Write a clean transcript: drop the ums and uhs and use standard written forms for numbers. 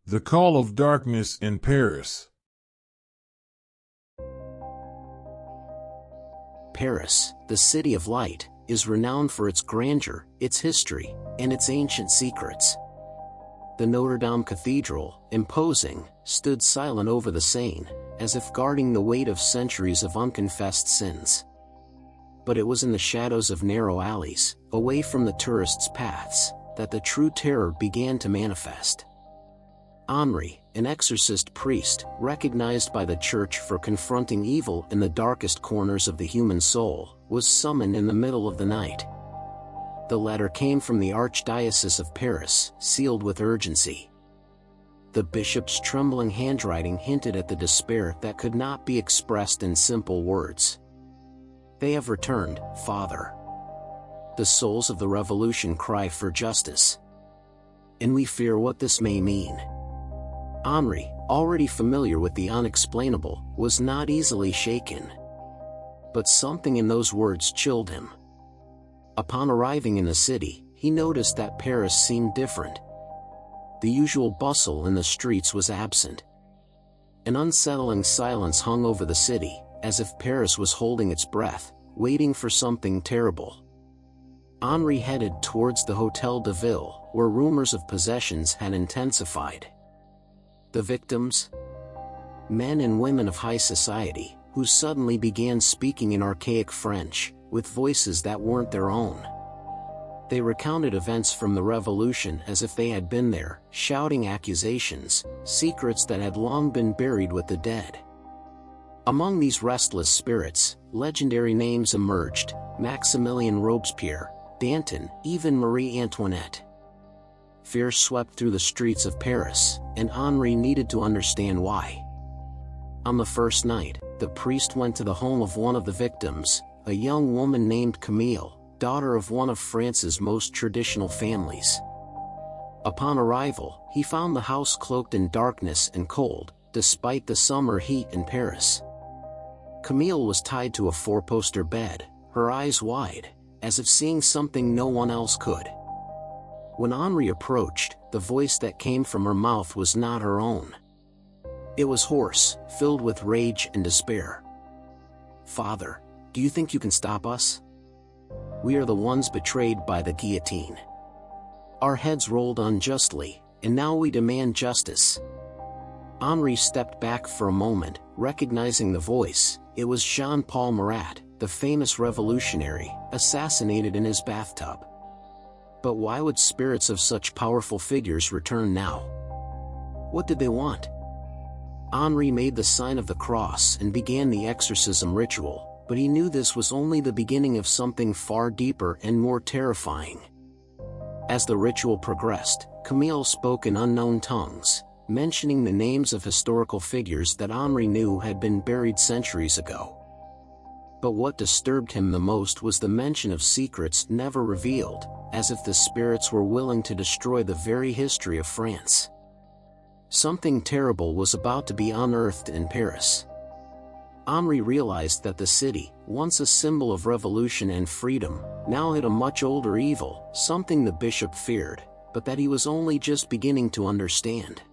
The Call of Darkness in Paris. Paris, the city of light, is renowned for its grandeur, its history, and its ancient secrets. The Notre-Dame Cathedral, imposing, stood silent over the Seine, as if guarding the weight of centuries of unconfessed sins. But it was in the shadows of narrow alleys, away from the tourists' paths, that the true terror began to manifest. Henri, an exorcist priest, recognized by the Church for confronting evil in the darkest corners of the human soul, was summoned in the middle of the night. The letter came from the Archdiocese of Paris, sealed with urgency. The bishop's trembling handwriting hinted at the despair that could not be expressed in simple words. "They have returned, Father. The souls of the revolution cry for justice. And we fear what this may mean." Henri, already familiar with the unexplainable, was not easily shaken. But something in those words chilled him. Upon arriving in the city, he noticed that Paris seemed different. The usual bustle in the streets was absent. An unsettling silence hung over the city, as if Paris was holding its breath, waiting for something terrible. Henri headed towards the Hôtel de Ville, where rumors of possessions had intensified. The victims? Men and women of high society, who suddenly began speaking in archaic French, with voices that weren't their own. They recounted events from the revolution as if they had been there, shouting accusations, secrets that had long been buried with the dead. Among these restless spirits, legendary names emerged: Maximilien Robespierre, Danton, even Marie Antoinette. Fear swept through the streets of Paris, and Henri needed to understand why. On the first night, the priest went to the home of one of the victims, a young woman named Camille, daughter of one of France's most traditional families. Upon arrival, he found the house cloaked in darkness and cold, despite the summer heat in Paris. Camille was tied to a four-poster bed, her eyes wide, as if seeing something no one else could. When Henri approached, the voice that came from her mouth was not her own. It was hoarse, filled with rage and despair. "Father, do you think you can stop us? We are the ones betrayed by the guillotine. Our heads rolled unjustly, and now we demand justice." Henri stepped back for a moment, recognizing the voice. It was Jean-Paul Marat, the famous revolutionary, assassinated in his bathtub. But why would spirits of such powerful figures return now? What did they want? Henri made the sign of the cross and began the exorcism ritual, but he knew this was only the beginning of something far deeper and more terrifying. As the ritual progressed, Camille spoke in unknown tongues, mentioning the names of historical figures that Henri knew had been buried centuries ago. But what disturbed him the most was the mention of secrets never revealed, as if the spirits were willing to destroy the very history of France. Something terrible was about to be unearthed in Paris. Henri realized that the city, once a symbol of revolution and freedom, now hid a much older evil, something the bishop feared, but that he was only just beginning to understand.